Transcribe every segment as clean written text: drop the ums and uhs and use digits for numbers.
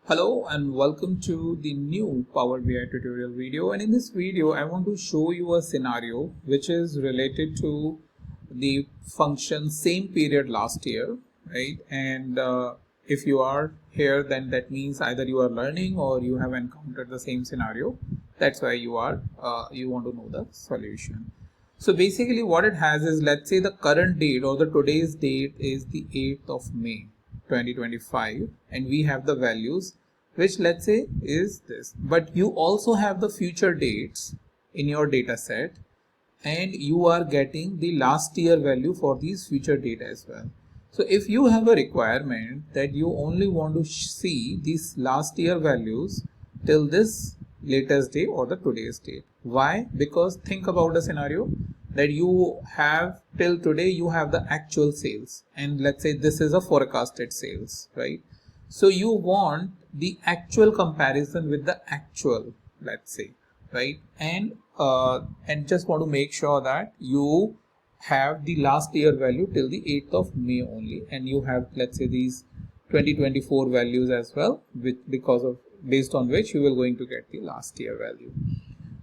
Hello and welcome to the new Power BI tutorial video, and in this video I want to show you a scenario which is related to the function same period last year, right? And if you are here, then that means either you are learning or you have encountered the same scenario. That's why you want to know the solution. So basically what it has is, let's say the current date or the today's date is the 8th of May 2025, and we have the values which let's say is this, but you also have the future dates in your data set and you are getting the last year value for these future data as well. So if you have a requirement that you only want to see these last year values till this latest day or the today's date. Why? Because think about a scenario that you have till today, you have the actual sales, and let's say this is a forecasted sales, right? So you want the actual comparison with the actual, let's say, right? And just want to make sure that you have the last year value till the 8th of May only, and you have, let's say, these 2024 values as well, based on which you will going to get the last year value.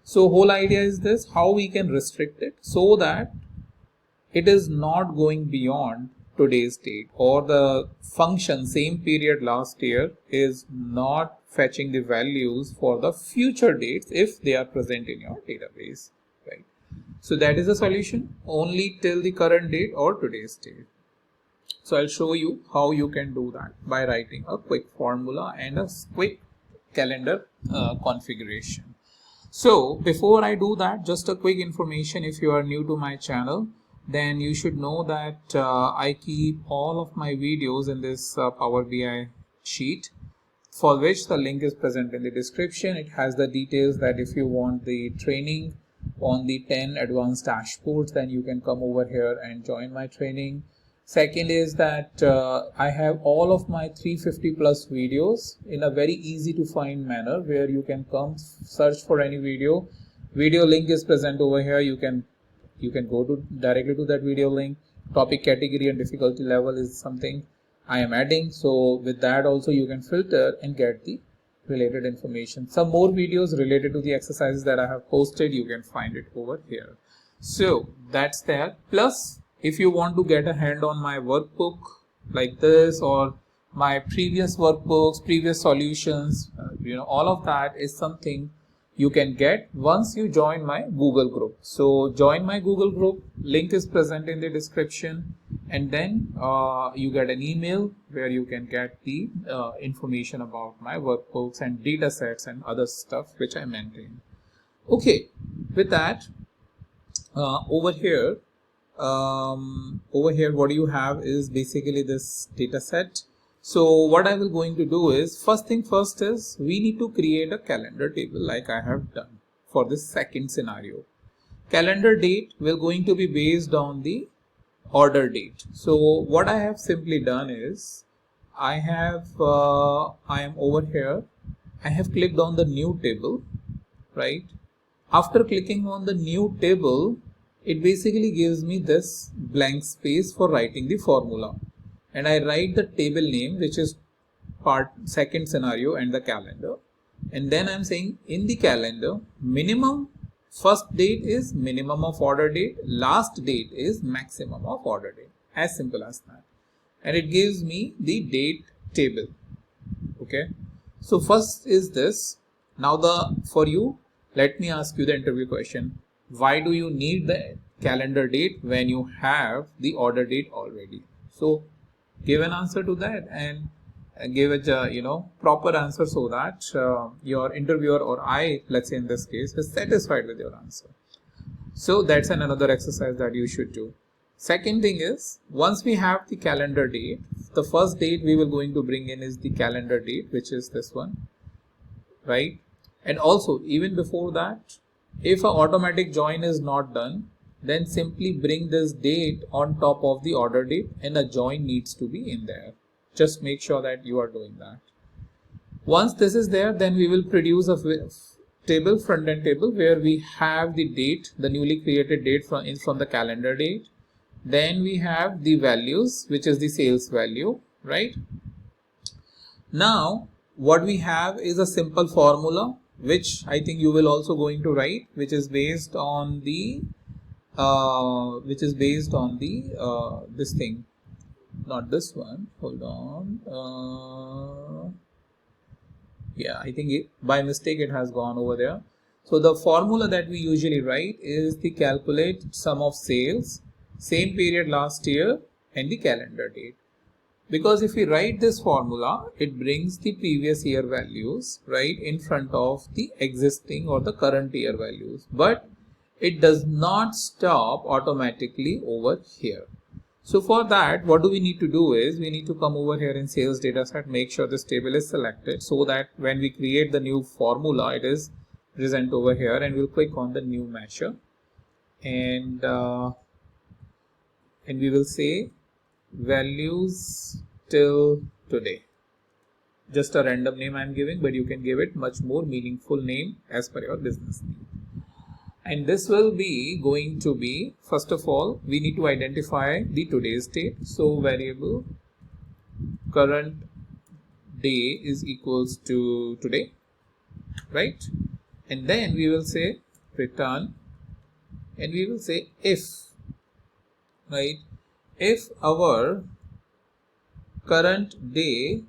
So whole idea is this, how we can restrict it so that it is not going beyond today's date, or the function same period last year is not fetching the values for the future dates if they are present in your database, right? So that is the solution, only till the current date or today's date. So I'll show you how you can do that by writing a quick formula and a quick calendar configuration. So before I do that, just a quick information. If you are new to my channel, then you should know that I keep all of my videos in this Power BI sheet, for which the link is present in the description. It has the details that if you want the training on the 10 advanced dashboards, then you can come over here and join my training. Second is that I have all of my 350 plus videos in a very easy to find manner, where you can come search for any video. Video link is present over here. You can go directly to that video link. Topic, category and difficulty level is something I am adding. So with that also you can filter and get the related information. Some more videos related to the exercises that I have posted, you can find it over here. So that's there. Plus, if you want to get a hand on my workbook like this, or my previous workbooks, previous solutions, all of that is something you can get once you join my Google group. So join my Google group, link is present in the description, and then you get an email where you can get the information about my workbooks and data sets and other stuff which I maintain. Okay, with that, over here what you have is basically this data set. So what I will going to do is, first thing first is we need to create a calendar table like I have done for this second scenario. Calendar date will going to be based on the order date. So what I have simply done is, I am over here, I have clicked on the new table, right? After clicking on the new table, it basically gives me this blank space for writing the formula, and I write the table name, which is part second scenario, and the calendar. And then I'm saying in the calendar, minimum first date is minimum of order date, last date is maximum of order date, as simple as that. And it gives me the date table. Okay, so first is this. Now for you, let me ask you the interview question. Why do you need the calendar date when you have the order date already? So give an answer to that, and give it proper answer, so that your interviewer, or I, let's say in this case, is satisfied with your answer. So that's another exercise that you should do. Second thing is, once we have the calendar date, the first date we will going to bring in is the calendar date, which is this one, right? And also, even before that, if an automatic join is not done, then simply bring this date on top of the order date, and a join needs to be in there. Just make sure that you are doing that. Once this is there, then we will produce a table, front end table, where we have the date, the newly created date from the calendar date. Then we have the values, which is the sales value, right? Now what we have is a simple formula, which I think you will also going to write, which is based on the this thing, not this one, hold on, yeah, I think by mistake it has gone over there. So the formula that we usually write is the calculate sum of sales, same period last year, and the calendar date. Because if we write this formula, it brings the previous year values right in front of the existing or the current year values, but it does not stop automatically over here. So for that, what do we need to do is we need to come over here in sales data set, make sure this table is selected so that when we create the new formula, it is present over here, and we'll click on the new measure, and we will say values till today. Just a random name I'm giving, but you can give it much more meaningful name as per your business need. And this will be going to be, first of all, we need to identify the today's date. So variable current day is equals to today, right? And then we will say return, and we will say if, right? If our current day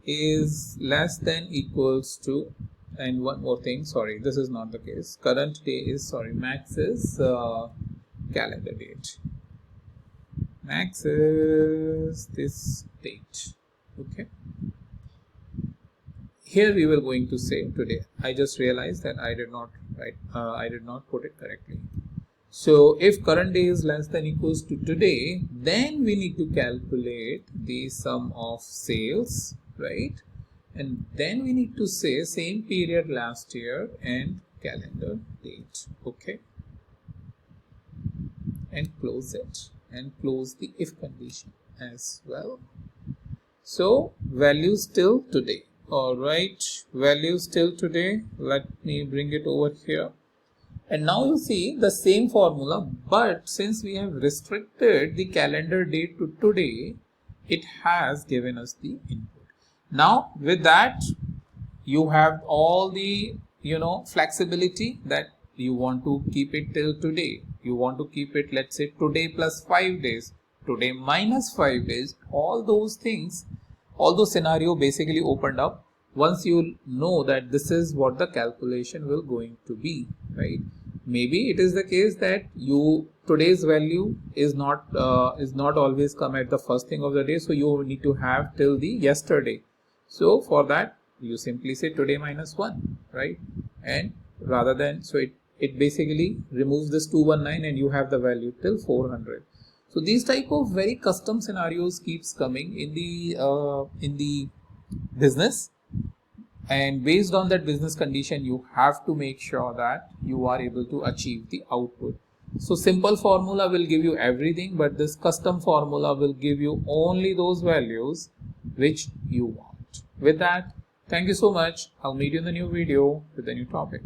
is less than equals to, and one more thing, sorry, this is not the case. Current day is, sorry, max is calendar date. Max is this date. Okay. Here we were going to say today. I just realized that I did not write. I did not put it correctly. So if current day is less than equals to today, then we need to calculate the sum of sales, right? And then we need to say same period last year and calendar date. Okay. And close it, and close the if condition as well. So values till today. All right, values till today. Let me bring it over here. And now you see the same formula, but since we have restricted the calendar date to today, it has given us the input. Now with that, you have all the flexibility that you want to keep it till today. You want to keep it, let's say, today plus 5 days, today minus 5 days. All those things, all those scenario basically opened up once you know that this is what the calculation will going to be, right? Maybe it is the case that today's value is not always come at the first thing of the day, so you need to have till the yesterday. So for that, you simply say today minus 1, right? And rather than, so it basically removes this 219 and you have the value till 400. So these type of very custom scenarios keeps coming in the business, and based on that business condition, you have to make sure that you are able to achieve the output. So simple formula will give you everything, but this custom formula will give you only those values which you want. With that, thank you so much. I'll meet you in the new video with a new topic.